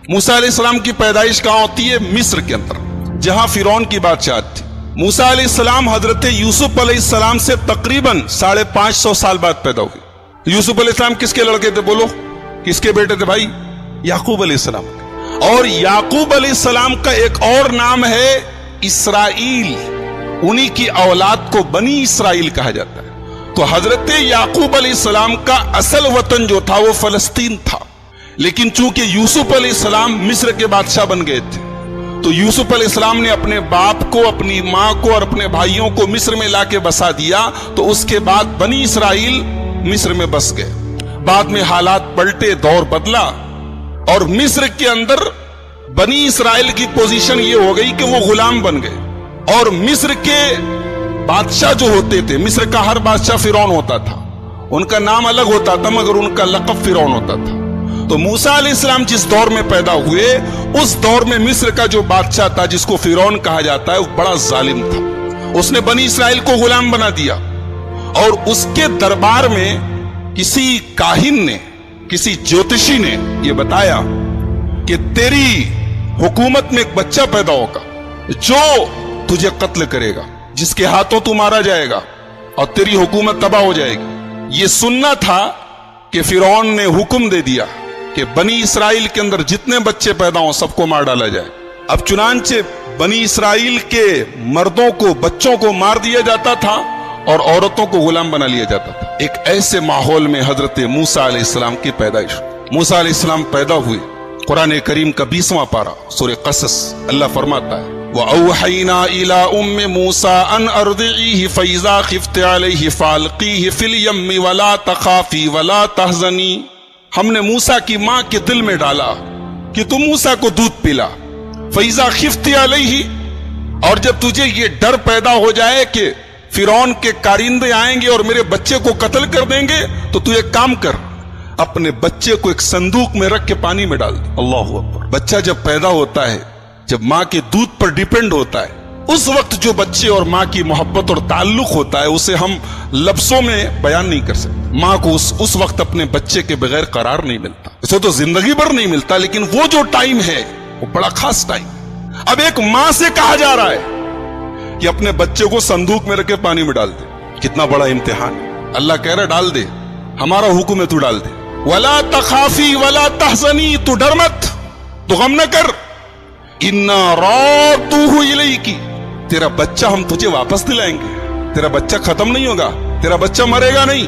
موسیٰ علیہ السلام کی پیدائش کہاں ہوتی ہے؟ مصر کے اندر، جہاں فرعون کی بادشاہت تھی۔ موسیٰ علیہ السلام حضرت یوسف علیہ السلام سے تقریباً 550 سال بعد پیدا ہوئے۔ یوسف علیہ السلام کس کے لڑکے تھے؟ بولو، کس کے بیٹے تھے بھائی؟ یعقوب علیہ السلام۔ اور یعقوب علیہ السلام کا ایک اور نام ہے اسرائیل، انہی کی اولاد کو بنی اسرائیل کہا جاتا ہے۔ تو حضرت یعقوب علیہ السلام کا اصل وطن جو تھا وہ فلسطین تھا، لیکن چونکہ یوسف علیہ السلام مصر کے بادشاہ بن گئے تھے تو یوسف علیہ السلام نے اپنے باپ کو، اپنی ماں کو اور اپنے بھائیوں کو مصر میں لا کے بسا دیا، تو اس کے بعد بنی اسرائیل مصر میں بس گئے۔ بعد میں حالات پلٹے، دور بدلا، اور مصر کے اندر بنی اسرائیل کی پوزیشن یہ ہو گئی کہ وہ غلام بن گئے، اور مصر کے بادشاہ جو ہوتے تھے، مصر کا ہر بادشاہ فرعون ہوتا تھا، ان کا نام الگ ہوتا تھا مگر ان کا لقب فرعون ہوتا تھا۔ تو موسیٰ علیہ السلام جس دور میں پیدا ہوئے، اس دور میں مصر کا جو بادشاہ تھا جس کو فرعون کہا جاتا ہے، وہ بڑا ظالم تھا۔ اس نے بنی اسرائیل کو غلام بنا دیا، اور اس کے دربار میں کسی کاہن نے، کسی جوتشی نے یہ بتایا کہ تیری حکومت میں ایک بچہ پیدا ہوگا جو تجھے قتل کرے گا، جس کے ہاتھوں تو مارا جائے گا اور تیری حکومت تباہ ہو جائے گی۔ یہ سننا تھا کہ فرعون نے حکم دے دیا کہ بنی اسرائیل کے اندر جتنے بچے پیدا ہوں سب کو مار ڈالا جائے۔ اب چنانچہ بنی اسرائیل کے مردوں کو، بچوں کو مار دیا جاتا تھا اور عورتوں کو غلام بنا لیا جاتا تھا۔ ایک ایسے ماحول میں حضرت موسیٰ علیہ السلام کی پیدائش۔ موسیٰ علیہ السلام پیدا ہوئے، قرآن کریم کا 20واں پارہ سورہ قصص، اللہ فرماتا ہے وَأَوْحَيْنَا إِلَىٰ أُمِّ مُوسَىٰ أَنْ أَرْضِعِيهِ فَإِذَا خِفْتِ عَلَيْهِ فَأَلْقِيهِ فِي الْيَمِّ وَلَا تَخَافِي وَلَا تَحْزَنِي۔ ہم نے موسیٰ کی ماں کے دل میں ڈالا کہ تم موسیٰ کو دودھ پلا، فَإِذَا خِفْتِ عَلَيْهِ، اور جب تجھے یہ ڈر پیدا ہو جائے کہ فرعون کے کارندے آئیں گے اور میرے بچے کو قتل کر دیں گے، تو تو ایک کام کر، اپنے بچے کو ایک صندوق میں رکھ کے پانی میں ڈال دے۔ اللہ اکبر۔ بچہ جب پیدا ہوتا ہے، جب ماں کے دودھ پر ڈیپینڈ ہوتا ہے، اس وقت جو بچے اور ماں کی محبت اور تعلق ہوتا ہے اسے ہم لفظوں میں بیان نہیں کر سکتے۔ ماں کو اس وقت اپنے بچے کے بغیر قرار نہیں ملتا، اسے تو زندگی بھر نہیں ملتا، لیکن وہ جو ٹائم ہے وہ بڑا خاص ٹائم۔ اب ایک ماں سے کہا جا رہا ہے کہ اپنے بچے کو صندوق میں رکھ کے پانی میں ڈال دے، کتنا بڑا امتحان ہے۔ اللہ کہہ رہا ڈال دے، ہمارا حکم ہے تو ڈال دے۔ وَلَا تَخَافِي وَلَا تَحْزَنِي، تو ڈر مت، تو غم نہ کر، اِنَّا رَادُّوهُ إِلَيْكِ، تیرا بچہ ہم تجھے واپس دلائیں گے، تیرا بچہ ختم نہیں ہوگا، تیرا بچہ مرے گا نہیں۔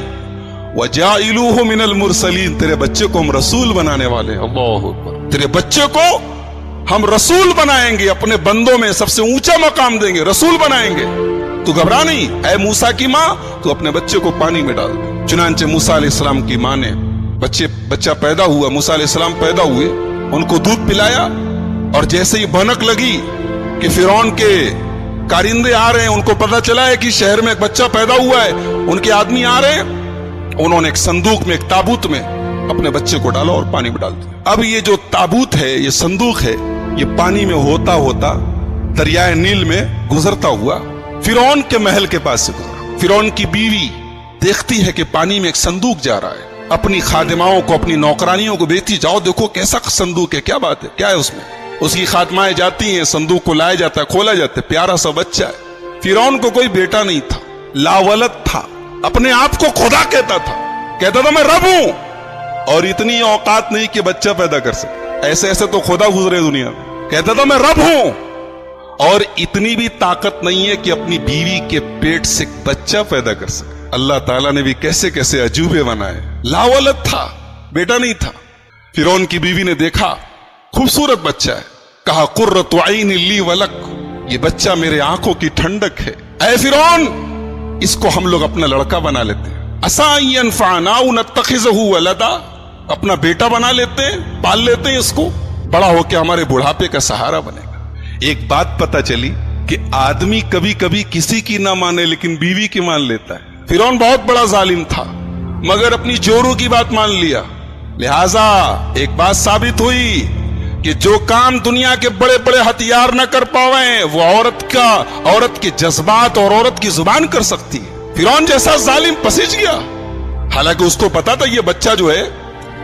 وَجَاعِلُوهُ مِنَ الْمُرْسَلِينَ، تیرے بچے کو ہم رسول بنانے والے۔ اللہ اکبر۔ تیرے بچے کو ہم رسول بنائیں گے، اپنے بندوں میں سب سے اونچا مقام دیں گے، رسول بنائیں گے۔ تو گھبرا نہیں، اے موسیٰ کی ماں، تو اپنے بچے کو پانی میں ڈال دے۔ چنانچہ موسیٰ علیہ السلام کی ماں نے بچہ پیدا ہوا، موسیٰ علیہ السلام پیدا ہوئے، ان کو دودھ پلایا، اور جیسے ہی بھنک لگی کہ فرعون کے کارندے آ رہے ہیں، ان کو پتہ چلا ہے کہ شہر میں ایک بچہ پیدا ہوا ہے، ان کے آدمی آ رہے ہیں، انہوں نے ایک صندوق میں، ایک تابوت میں اپنے بچے کو ڈالا اور پانی میں ڈال دیا۔ اب یہ جو تابوت ہے، یہ صندوق ہے، یہ پانی میں ہوتا ہوتا دریائے نیل میں گزرتا ہوا فرعون کے محل کے پاس سے گزرا۔ فرعون کی بیوی دیکھتی ہے کہ پانی میں ایک صندوق جا رہا ہے، اپنی خادماؤں کو، اپنی نوکرانیوں کو بھیجتی، جاؤ دیکھو کیسا صندوق ہے، کیا بات ہے، کیا ہے اس میں۔ اس کی خادمائیں جاتی ہیں، صندوق کو لایا جاتا ہے، کھولا جاتا ہے، پیارا سا بچہ ہے۔ فرعون کو کوئی بیٹا نہیں تھا، لاولد تھا، اپنے آپ کو خدا کہتا تھا میں رب ہوں، اور اتنی اوقات نہیں کہ بچہ پیدا کر سکے۔ ایسے تو خدا گزرے دنیا میں، کہتا تھا میں رب ہوں، اور اتنی بھی طاقت نہیں ہے کہ اپنی بیوی کے پیٹ سے بچہ پیدا کر سکے۔ اللہ تعالیٰ نے بھی کیسے کیسے عجوبے بنائے۔ لاولد تھا، بیٹا نہیں تھا۔ فرعون کی بیوی نے دیکھا خوبصورت بچہ ہے، کہا قرۃ عین لی ولک، یہ بچہ میرے آنکھوں کی ٹھنڈک ہے، اے فرعون اس کو ہم لوگ اپنا لڑکا بنا لیتے ہیں، عسیٰ ان ینفعنا او نتخذہ ولدا، اپنا بیٹا بنا لیتے ہیں، پال لیتے ہیں اس کو، بڑا ہو کے ہمارے بڑھاپے کا سہارا بنے گا۔ ایک بات پتہ چلی کہ آدمی کبھی کبھی کسی کی نہ مانے لیکن بیوی کی مان لیتا ہے۔ فرعون بہت بڑا ظالم تھا مگر اپنی جوروں کی بات مان لیا، لہذا ایک بات ثابت ہوئی کہ جو کام دنیا کے بڑے بڑے ہتھیار نہ کر پاویں وہ عورت کے جذبات اور عورت کی زبان کر سکتی ہے۔ فرعون جیسا ظالم پسج گیا، حالانکہ اس کو پتا تھا یہ بچہ جو ہے